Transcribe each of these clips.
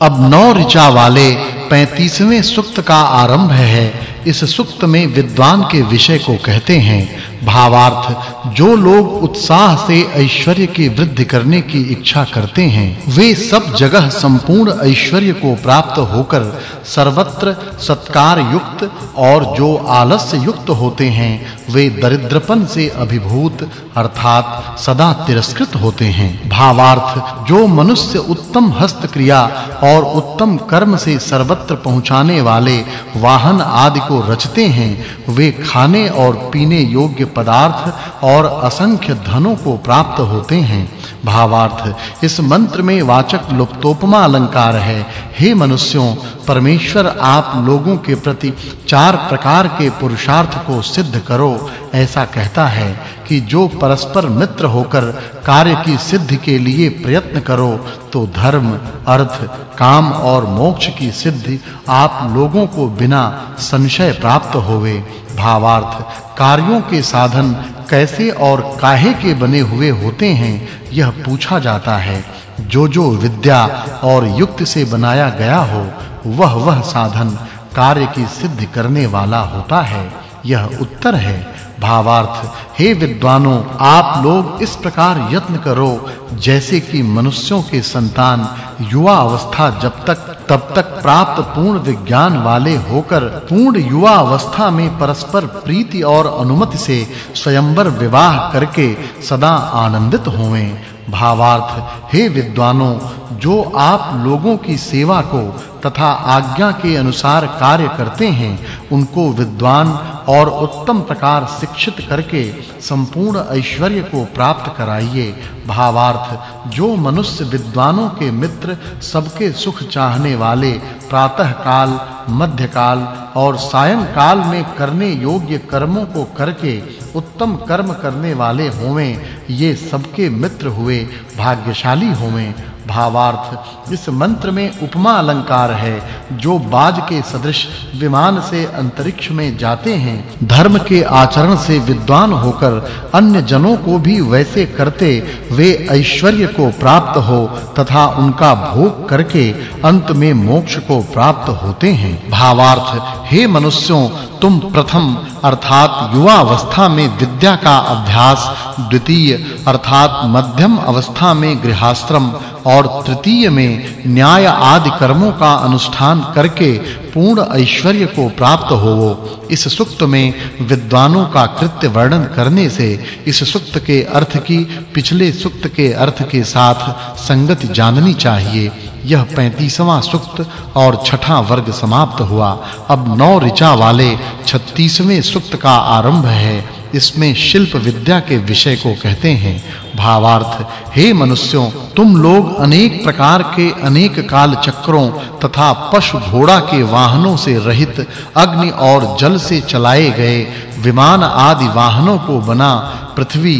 अब 9 ऋचा वाले 35वें सूक्त का आरंभ है। इस सूक्त में विद्वान के विषय को कहते हैं। भावार्थ, जो लोग उत्साह से ऐश्वर्य की वृद्धि करने की इच्छा करते हैं, वे सब जगह संपूर्ण ऐश्वर्य को प्राप्त होकर सर्वत्र सत्कार युक्त, और जो आलस्य युक्त होते हैं वे दरिद्रपन से अभिभूत अर्थात सदा तिरस्कृत होते हैं। भावार्थ, जो मनुष्य उत्तम हस्त क्रिया और उत्तम कर्म से सर्वत्र पहुंचाने वाले वाहन आदि को रचते हैं, वे खाने और पीने योग्य पदार्थ और असंख्य धनों को प्राप्त होते हैं। भावार्थ, इस मंत्र में वाचक् लुप्तोपमा अलंकार है। हे मनुष्यों, परमेश्वर आप लोगों के प्रति 4 प्रकार के पुरुषार्थ को सिद्ध करो ऐसा कहता है कि जो परस्पर मित्र होकर कार्य की सिद्धि के लिए प्रयत्न करो तो धर्म, अर्थ, काम और मोक्ष की सिद्धि आप लोगों को बिना संशय प्राप्त होवे। भावार्थ, कार्यों के साधन कैसे और काहे के बने हुए होते हैं यह पूछा जाता है। जो विद्या और युक्ति से बनाया गया हो वह साधन कार्य की सिद्धि करने वाला होता है, यह उत्तर है। भावार्थ, हे विद्वानों, आप लोग इस प्रकार यत्न करो जैसे कि मनुष्यों के संतान युवा अवस्था जब तक तब तक प्राप्त पूर्ण विज्ञान वाले होकर पूर्ण युवा अवस्था में परस्पर प्रीति और अनुमति से स्वयंवर विवाह करके सदा आनंदित होवें। भावार्थ, हे विद्वानों, जो आप लोगों की सेवा को तथा आज्ञा के अनुसार कार्य करते हैं उनको विद्वान और उत्तम प्रकार शिक्षित करके संपूर्ण ऐश्वर्य को प्राप्त कराइए। भावार्थ, जो मनुष्य विद्वानों के मित्र, सबके सुख चाहने वाले, प्रातः काल, मध्य काल और सायं काल में करने योग्य कर्मों को करके उत्तम कर्म करने वाले होवें, ये सबके मित्र हुए भाग्यशाली होवें। भावार्थ, इस मंत्र में उपमा अलंकार है। जो बाज के सदृश विमान से अंतरिक्ष में जाते हैं, धर्म के आचरण से विद्वान होकर अन्य जनों को भी वैसे करते, वे ऐश्वर्य को प्राप्त हो तथा उनका भोग करके अंत में मोक्ष को प्राप्त होते हैं। भावार्थ, हे मनुष्यों, तुम प्रथम अर्थात युवा अवस्था में विद्या का अभ्यास, द्वितीय अर्थात मध्यम अवस्था में गृहस्थ्रम और तृतीय में न्याय आदि कर्मों का अनुष्ठान करके पूर्ण ऐश्वर्य को प्राप्त होवो। इस सूक्त में विद्वानों का कृत्य वर्णन करने से इस सूक्त के अर्थ की पिछले सूक्त के अर्थ के साथ संगति जाननी चाहिए। यह 35वां सूक्त और छठा वर्ग समाप्त हुआ। अब 9 ऋचा वाले 36वें सूक्त का आरंभ है। इसमें शिल्प विद्या के विषय को कहते हैं। भावार्थ, हे मनुष्यों, तुम लोग अनेक प्रकार के अनेक काल चक्रों तथा पशु घोड़ा के वाहनों से रहित अग्नि और जल से चलाए गए विमान आदि वाहनों को बना पृथ्वी,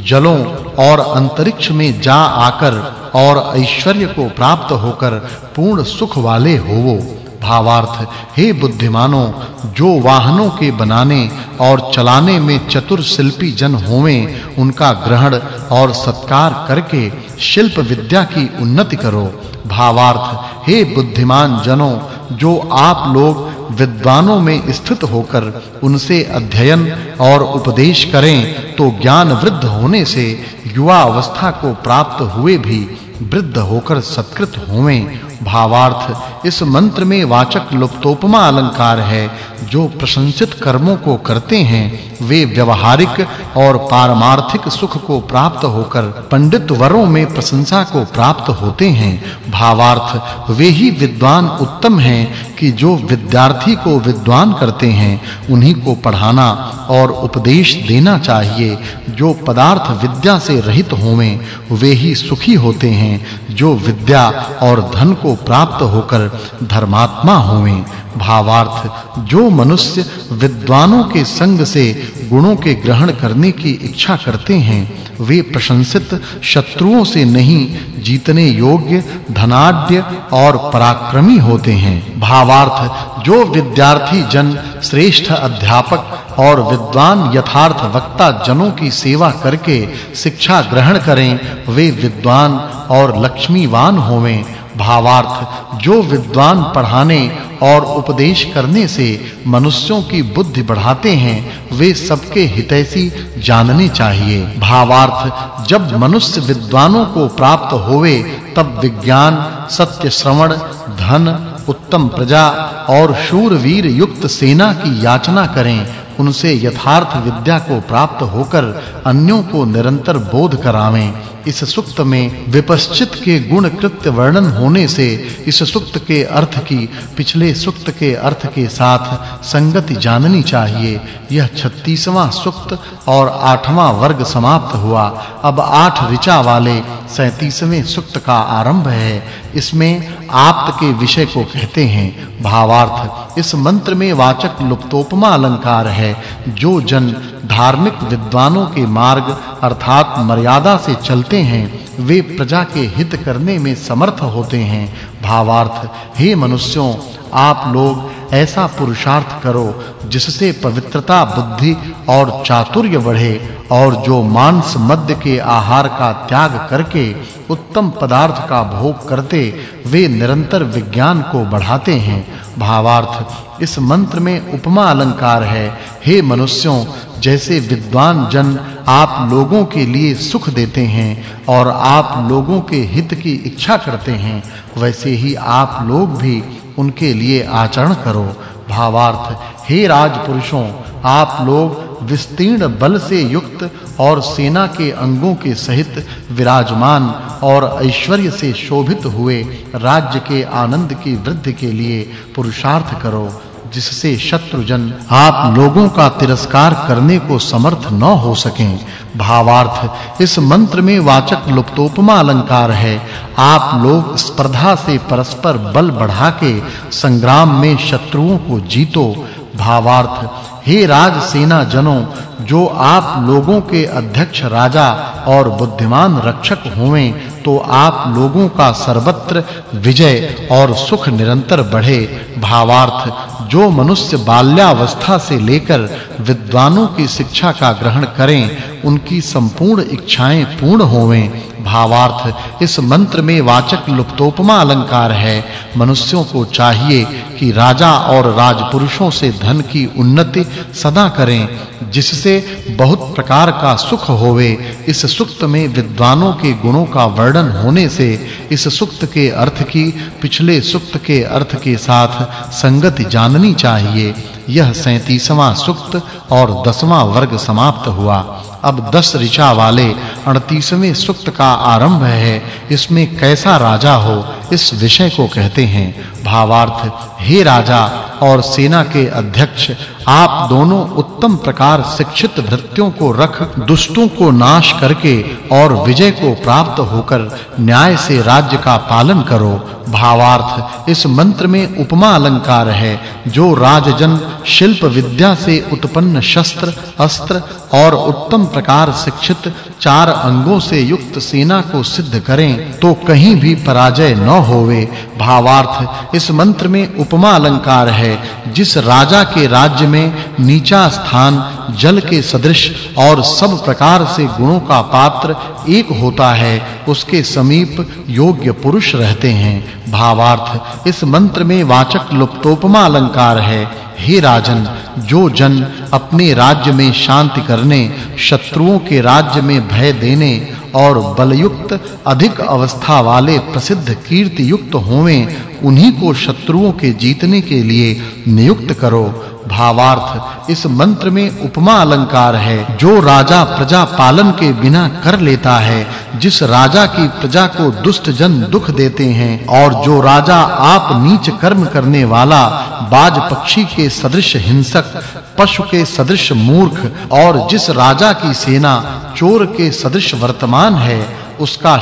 जलों और अंतरिक्ष में जा आकर और ऐश्वर्य को प्राप्त होकर पूर्ण सुख वाले होवो। भावार्थ, हे बुद्धिमानों, जो वाहनों के बनाने और चलाने में चतुर शिल्पी जन होवें, उनका ग्रहण और सत्कार करके शिल्प विद्या की उन्नति करो। भावार्थ, हे बुद्धिमान जनों, जो आप लोग विद्वानों में स्थित होकर उनसे अध्ययन और उपदेश करें तो ज्ञान वृद्ध होने से युवा अवस्था को प्राप्त हुए भी वृद्ध होकर सत्कृत होवें। भावार्थ, इस मंत्र में वाचक् लुप्तोपमा अलंकार है। जो प्रशंसित कर्मों को करते हैं वे व्यवहारिक और पारमार्थिक सुख को प्राप्त होकर पंडित वरों में प्रशंसा को प्राप्त होते हैं। भावार्थ, वे ही विद्वान उत्तम हैं कि जो विद्यार्थी को विद्वान करते हैं उन्हीं को पढ़ाना और उपदेश देना चाहिए। जो पदार्थ विद्या से रहित होवें वे ही सुखी होते हैं। जो विद्या और धन को प्राप्त होकर धर्मात्मा होवें। भावार्थ, जो मनुष्य विद्वानों के संग से गुणों के ग्रहण करने की इच्छा करते हैं वे प्रशंसित शत्रुओं से नहीं जीतने योग्य धनाढ्य और पराक्रमी होते हैं। भावार्थ, जो विद्यार्थी जन श्रेष्ठ अध्यापक और विद्वान यथार्थ वक्ता जनों की सेवा करके शिक्षा ग्रहण करें वे विद्वान और लक्ष्मीवान होवें। भावार्थ जो विद्वान पढ़ाने और उपदेश करने से मनुष्यों की बुद्धि बढ़ाते हैं वे सबके हितैषी जानने चाहिए। भावार्थ जब मनुष्य विद्वानों को प्राप्त होवे तब विज्ञान, सत्य श्रवण, धन, उत्तम प्रजा और शूरवीर युक्त सेना की याचना करें। उनसे यथार्थ विद्या को प्राप्त होकर अन्यों को निरंतर बोध करावें। इस सूक्त में विपश्चित के गुण कृत्य वर्णन होने से इस सूक्त के अर्थ की पिछले सूक्त के अर्थ के साथ संगति जाननी चाहिए। यह 36वां सूक्त और 8वां वर्ग समाप्त हुआ। अब 8 ऋचा वाले 37वें सूक्त का आरंभ है। इसमें आप्त के विषय को कहते हैं। भावार्थ इस मंत्र में वाचक् लुप्तोपमा अलंकार है। जो जन धार्मिक विद्वानों के मार्ग अर्थात मर्यादा से चलते हैं वे प्रजा के हित करने में समर्थ होते हैं। भावार्थ हे मनुष्यों आप लोग ऐसा पुरुषार्थ करो जिससे पवित्रता, बुद्धि और चातुर्य बढ़े और जो मांस मद्य के आहार का त्याग करके उत्तम पदार्थ का भोग करते वे निरंतर विज्ञान को बढ़ाते हैं। भावार्थ इस मंत्र में उपमा अलंकार है। हे मनुष्यों जैसे विद्वान जन आप लोगों के लिए सुख देते हैं और आप लोगों के हित की इच्छा करते हैं वैसे ही आप लोग भी उनके लिए आचरण करो। भावार्थ हे राजपुरुषों आप लोग विस्तीर्ण बल से युक्त और सेना के अंगों के सहित विराजमान और ऐश्वर्य से शोभित हुए राज्य के आनंद की वृद्धि के लिए पुरुषार्थ करो जिससे शत्रुजन आप लोगों का तिरस्कार करने को समर्थ न हो सकें। भावार्थ इस मंत्र में वाचक् लुप्तोपमा अलंकार है। आप लोग स्पर्धा से परस्पर बल बढ़ा के संग्राम में शत्रुओं को जीतो। भावार्थ हे राज सेना जनों जो आप लोगों के अध्यक्ष राजा और बुद्धिमान रक्षक होवें तो आप लोगों का सर्वत्र विजय और सुख निरंतर बढ़े। भावार्थ जो मनुष्य बाल्यावस्था से लेकर विद्वानों की शिक्षा का ग्रहण करें उनकी संपूर्ण इच्छाएं पूर्ण होवें। भावार्थ इस मंत्र में वाचक् लुप्तोपमा अलंकार है। मनुष्यों को चाहिए कि राजा और राजपुरुषों से धन की उन्नति सदा करें जिससे बहुत प्रकार का सुख होवे। इस सूक्त में विद्वानों के गुणों का वर्णन होने से इस सूक्त के अर्थ की पिछले सूक्त के अर्थ के साथ संगति जाननी चाहिए। यह 37वां सूक्त और 10वां वर्ग समाप्त हुआ। अब 10 ऋचा वाले 38वें सूक्त का आरंभ है। इसमें कैसा राजा हो इस विषय को कहते हैं। भावार्थ हे राजा और सेना के अध्यक्ष आप दोनों उत्तम प्रकार शिक्षित भृत्यों को रख दुष्टों को नाश करके और विजय को प्राप्त होकर न्याय से राज्य का पालन करो। भावार्थ इस मंत्र में उपमा अलंकार है। जो राजजन शिल्प विद्या से उत्पन्न शस्त्र, अस्त्र और उत्तम प्रकार शिक्षित 4 अंगों से युक्त सेना को सिद्ध करें तो कहीं भी पराजय न होवे। भावार्थ इस मंत्र में उपमा अलंकार है। जिस राजा के राज्य में नीचा स्थान जल के सदृश और सब प्रकार से गुणों का पात्र एक होता है उसके समीप योग्य पुरुष रहते हैं। भावार्थ इस मंत्र में वाचक् लुप्तोपमा अलंकार है। हे राजन जो जन अपने राज्य में शांति करने शत्रुओं के राज्य में भय देने और बलयुक्त अधिक अवस्था वाले प्रसिद्ध कीर्ति युक्त होवें उन्हीं को शत्रुओं के जीतने के लिए नियुक्त करो। भावार्थ इस मंत्र में उपमा अलंकार है। जो राजा प्रजा पालन के बिना कर लेता है जिस राजा की प्रजा को दुष्ट जन दुख देते हैं और जो राजा आप नीच कर्म करने वाला बाज पक्षी के सदृश हिंसक पशु के सदृश मूर्ख और जिस राजा की सेना चोर के सदृश वर्तमान है उसका